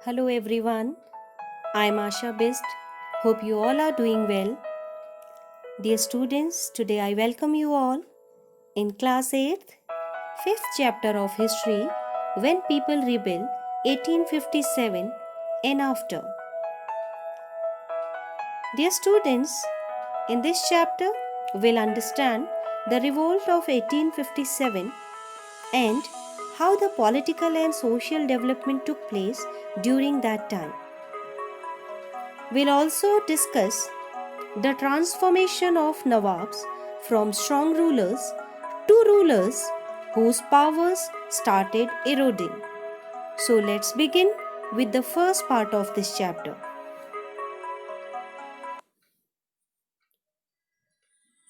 Hello everyone, I am Asha Bist. Hope you all are doing well. Dear students, today I welcome you all in class 8th, 5th chapter of history when people rebel 1857 and after. Dear students, in this chapter we'll understand the revolt of 1857 and how the political and social development took place during that time. We'll also discuss the transformation of Nawabs from strong rulers to rulers whose powers started eroding. So let's begin with the first part of this chapter.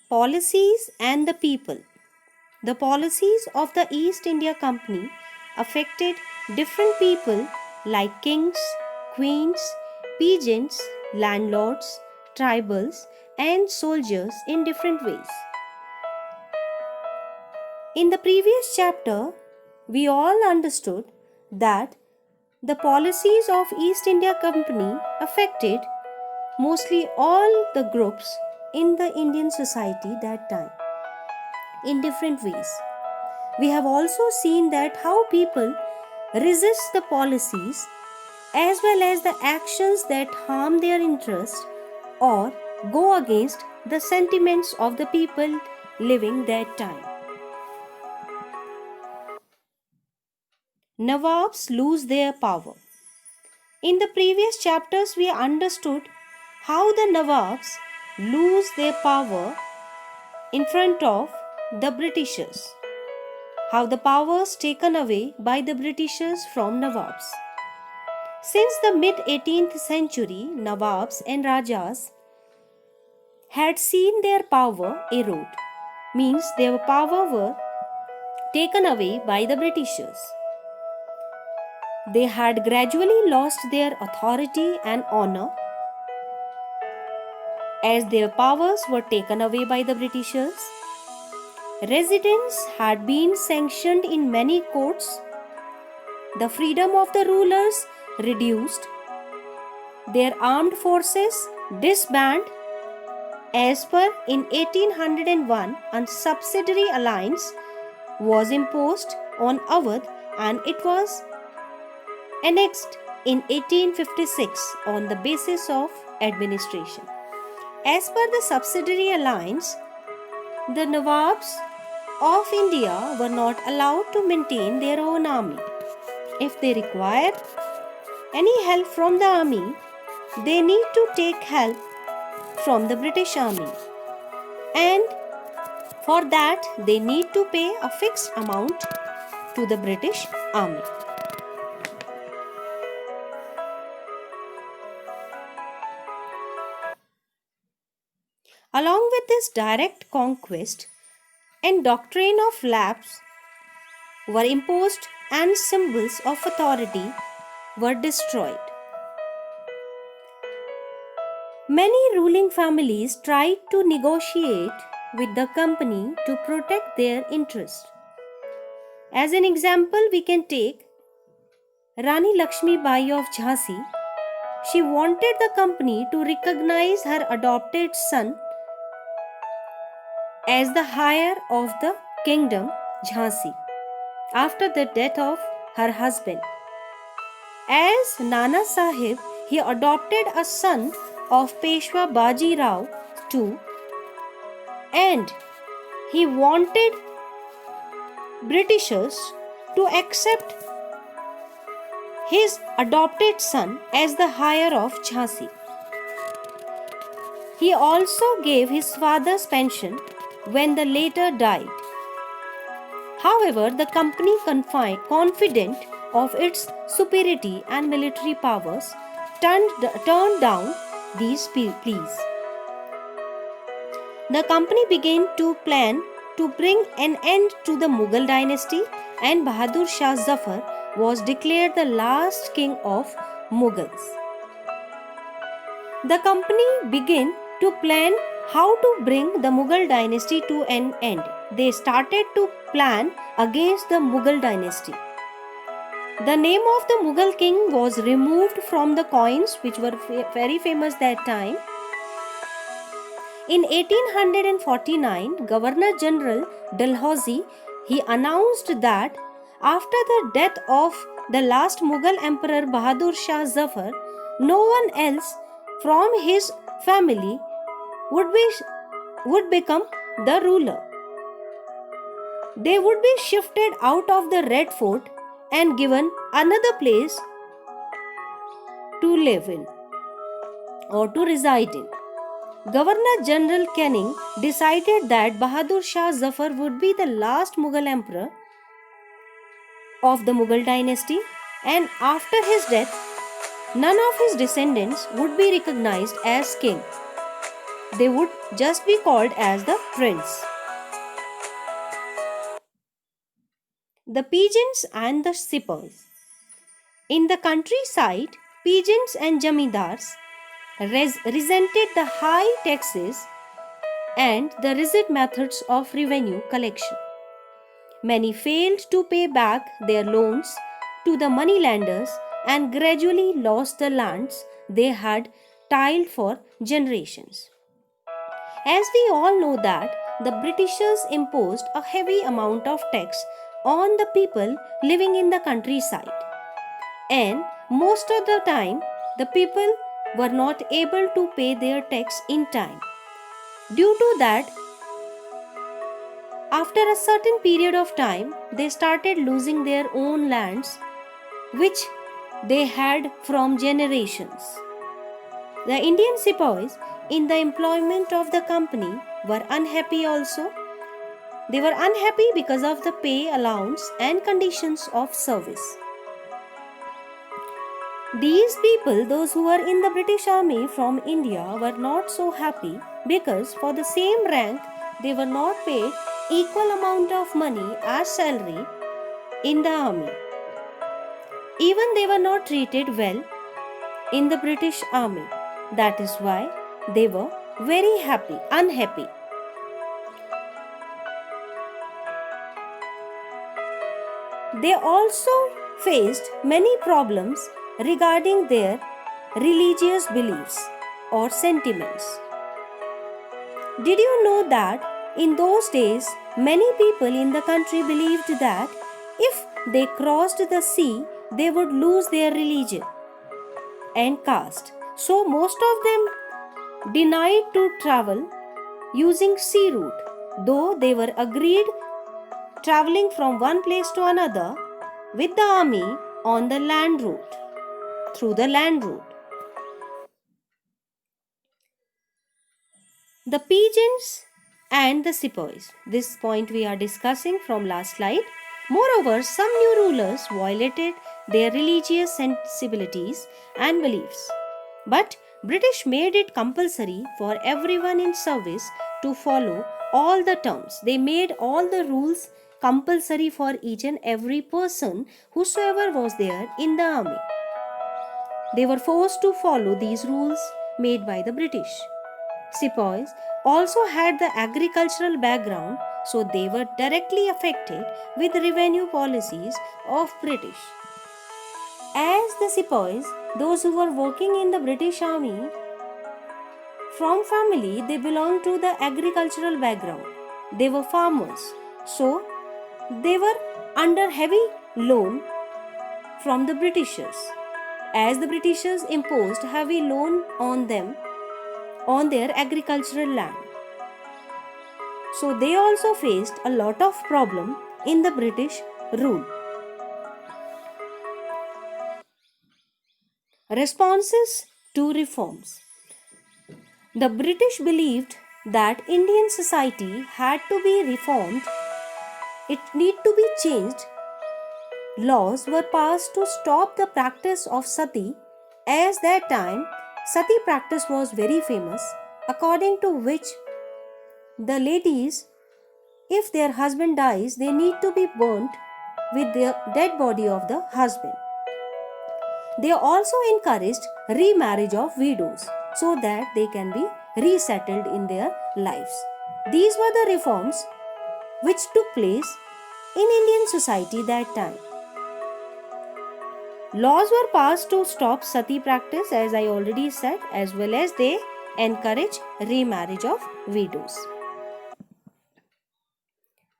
Policies and the people. The policies of the East India Company affected different people like kings, queens, peasants, landlords, tribals, and soldiers in different ways. In the previous chapter, we all understood that the policies of East India Company affected mostly all the groups in the Indian society that time in different ways. We have also seen that how people resist the policies as well as the actions that harm their interest or go against the sentiments of the people living that time. Nawabs lose their power. In the previous chapters, we understood how the Nawabs lose their power in front of the Britishers, how the powers taken away by the Britishers from Nawabs. Since the mid 18th century, Nawabs and Rajas had seen their power erode, means their power were taken away by the Britishers. They had gradually lost their authority and honor as their powers were taken away by the Britishers. Residence had been sanctioned in many courts. The freedom of the rulers reduced. Their armed forces disbanded. As per in 1801, a subsidiary alliance was imposed on Awadh and it was annexed in 1856 on the basis of administration. As per the subsidiary alliance, the Nawabs of India were not allowed to maintain their own army. If they require any help from the army, they need to take help from the British army. And for that, they need to pay a fixed amount to the British army. Along with this direct conquest and doctrine of lapse were imposed and symbols of authority were destroyed. Many ruling families tried to negotiate with the company to protect their interest. As an example, we can take Rani Lakshmi Bai of Jhansi. She wanted the company to recognize her adopted son as the heir of the kingdom Jhansi after the death of her husband. As Nana Sahib, he adopted a son of Peshwa Baji Rao too, and he wanted Britishers to accept his adopted son as the heir of Jhansi. He also gave his father's pension when the latter died. However, the company, confident of its superiority and military powers, turned down these pleas. The company began to plan to bring an end to the Mughal dynasty, and Bahadur Shah Zafar was declared the last king of Mughals. The company began to plan how to bring the Mughal dynasty to an end. They started to plan against the Mughal dynasty. The name of the Mughal king was removed from the coins which were very famous that time. In 1849, Governor General Dalhousie he announced that after the death of the last Mughal Emperor Bahadur Shah Zafar, no one else from his family would become the ruler. They would be shifted out of the Red Fort and given another place to live in or to reside in. Governor General Canning decided that Bahadur Shah Zafar would be the last Mughal emperor of the Mughal dynasty, and after his death, none of his descendants would be recognized as king. They would just be called as the prince. The peasants and the sepoys. In the countryside, peasants and jamidars resented the high taxes and the rigid methods of revenue collection. Many failed to pay back their loans to the moneylenders and gradually lost the lands they had tilled for generations. As we all know that the Britishers imposed a heavy amount of tax on the people living in the countryside, and most of the time the people were not able to pay their tax in time. Due to that, after a certain period of time, they started losing their own lands which they had from generations. The Indian sepoys in the employment of the company were unhappy also. They were unhappy because of the pay allowance and conditions of service. These people, those who were in the British Army from India, were not so happy because for the same rank they were not paid equal amount of money as salary in the army. Even they were not treated well in the British Army. That is why they were very unhappy. They also faced many problems regarding their religious beliefs or sentiments. Did you know that in those days many people in the country believed that if they crossed the sea they would lose their religion and caste. So most of them denied to travel using sea route, though they were agreed traveling from one place to another with the army on the land route, through the land route. The peasants and the sepoys. This point we are discussing from last slide. Moreover, some new rulers violated their religious sensibilities and beliefs. But British made it compulsory for everyone in service to follow all the terms. They made all the rules compulsory for each and every person whosoever was there in the army. They were forced to follow these rules made by the British. Sepoys also had the agricultural background, so they were directly affected with the revenue policies of British. As the sepoys, those who were working in the British Army, from family they belonged to the agricultural background. They were farmers, so they were under heavy loan from the Britishers. As the Britishers imposed heavy loan on them on their agricultural land. So they also faced a lot of problem in the British rule. Responses to reforms. The British believed that Indian society had to be reformed. It need to be changed. Laws were passed to stop the practice of sati, as that time sati practice was very famous, according to which the ladies, if their husband dies, they need to be burnt with the dead body of the husband. They also encouraged remarriage of widows so that they can be resettled in their lives. These were the reforms which took place in Indian society that time. Laws were passed to stop sati practice, as I already said, as well as they encourage remarriage of widows.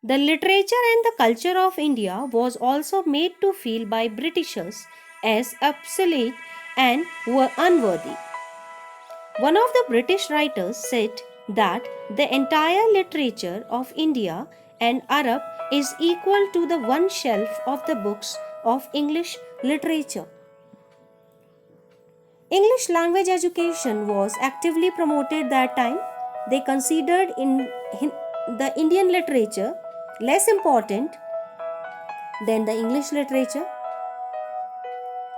The literature and the culture of India was also made to feel by Britishers as obsolete and were unworthy. One of the British writers said that the entire literature of India and Arab is equal to the one shelf of the books of English literature. English language education was actively promoted that time. They considered the Indian literature less important than the English literature.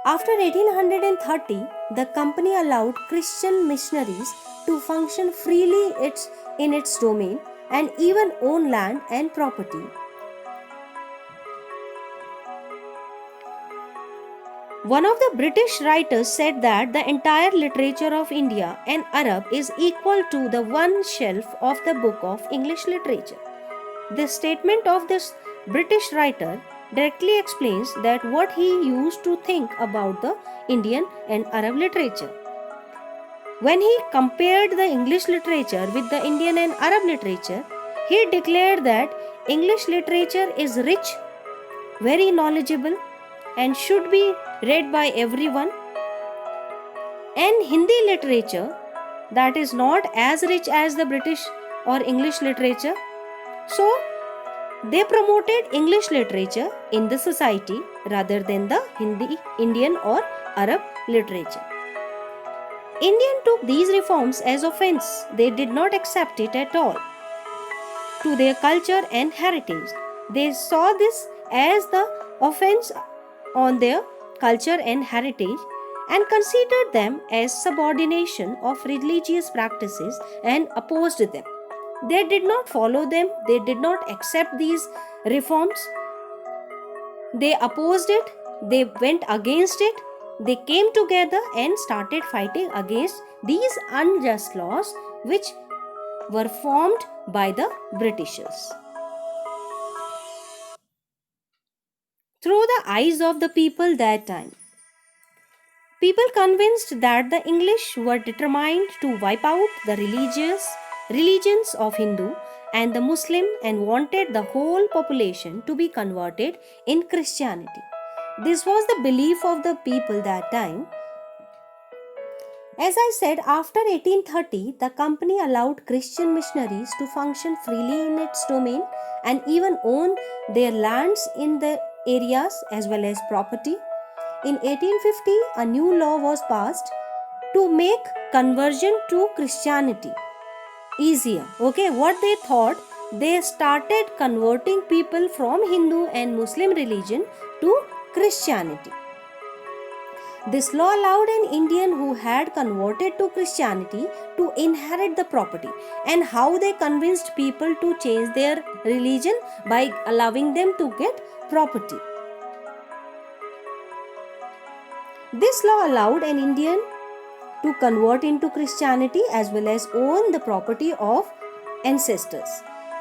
After 1830, the company allowed Christian missionaries to function freely in its domain and even own land and property. One of the British writers said that the entire literature of India and Arab is equal to the one shelf of the book of English literature. This statement of this British writer directly explains that what he used to think about the Indian and Arab literature. When he compared the English literature with the Indian and Arab literature, he declared that English literature is rich, very knowledgeable, and should be read by everyone, and Hindi literature that is not as rich as the British or English literature. So they promoted English literature in the society rather than the Indian or Arab literature. Indians took these reforms as offense. They did not accept it at all to their culture and heritage. They saw this as the offense on their culture and heritage and considered them as subordination of religious practices and opposed them. They did not follow them, they did not accept these reforms. They opposed it, they went against it, they came together and started fighting against these unjust laws which were formed by the Britishers. Through the eyes of the people that time, people convinced that the English were determined to wipe out the religions of Hindu and the Muslim and wanted the whole population to be converted in Christianity. This was the belief of the people that time. As I said, after 1830, the company allowed Christian missionaries to function freely in its domain and even own their lands in the areas as well as property. In 1850, a new law was passed to make conversion to Christianity easier. Okay, what they thought, they started converting people from Hindu and Muslim religion to Christianity. This law allowed an Indian who had converted to Christianity to inherit the property. And how they convinced people to change their religion? By allowing them to get property. This law allowed an Indian to convert into Christianity as well as own the property of ancestors.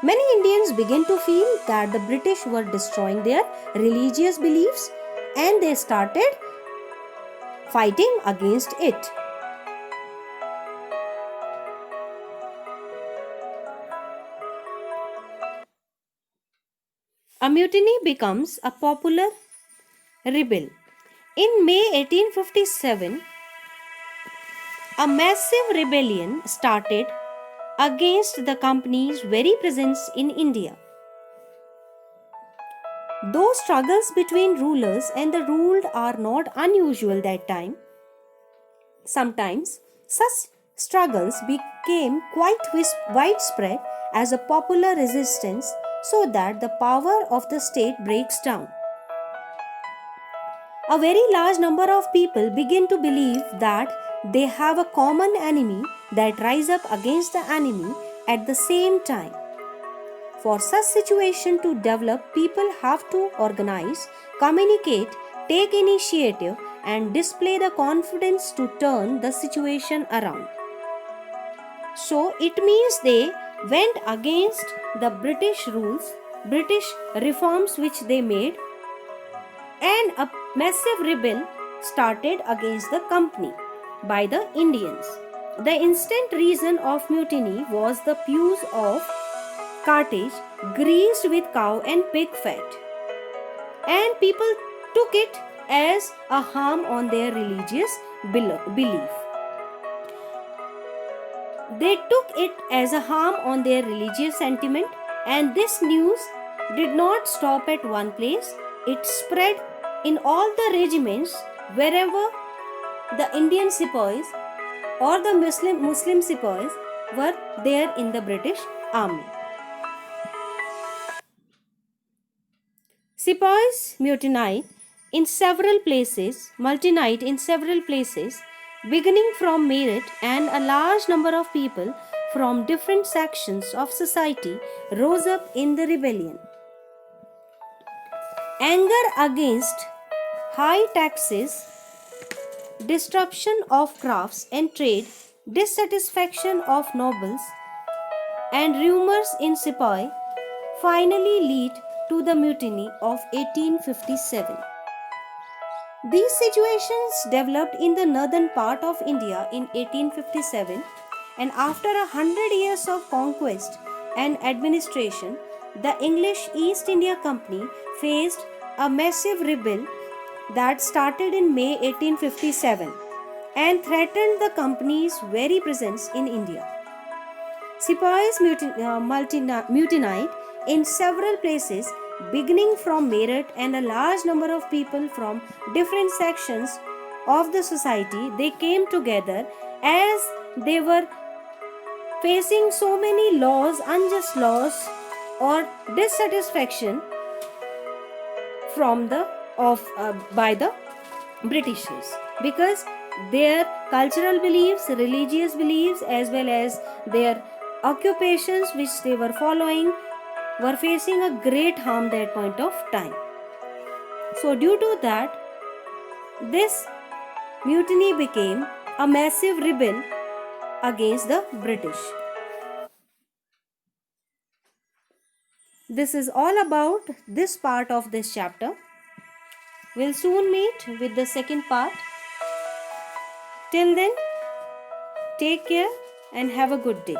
Many Indians began to feel that the British were destroying their religious beliefs and they started fighting against it. A mutiny becomes a popular rebel. In May 1857, a massive rebellion started against the company's very presence in India. Though struggles between rulers and the ruled are not unusual that time, sometimes such struggles became quite widespread as a popular resistance so that the power of the state breaks down. A very large number of people begin to believe that they have a common enemy that rise up against the enemy at the same time. For such situation to develop, people have to organize, communicate, take initiative and display the confidence to turn the situation around. So it means they went against the British rules, British reforms which they made, and a massive rebel started against the company by the Indians. The instant reason of mutiny was the pews of Carthage greased with cow and pig fat, and people took it as a harm on their religious belief. They took it as a harm on their religious sentiment, and this news did not stop at one place. It spread in all the regiments wherever the Indian sepoys or the Muslim sepoys were there in the British army. Sepoys mutinied in several places, beginning from Meerut, and a large number of people from different sections of society rose up in the rebellion. Anger against high taxes, disruption of crafts and trade, dissatisfaction of nobles, and rumors in Sepoy finally lead to the mutiny of 1857. These situations developed in the northern part of India in 1857, and after 100 years of conquest and administration, the English East India Company faced a massive rebellion that started in May 1857 and threatened the company's very presence in India. Sepoys mutinied in several places, beginning from Meerut, and a large number of people from different sections of the society. They came together as they were facing so many laws, unjust laws, or dissatisfaction from by the Britishers, because their cultural beliefs, religious beliefs, as well as their occupations which they were following were facing a great harm at that point of time. So due to that, this mutiny became a massive rebellion against the British. This is all about this part of this chapter. We'll soon meet with the second part. Till then, take care and have a good day.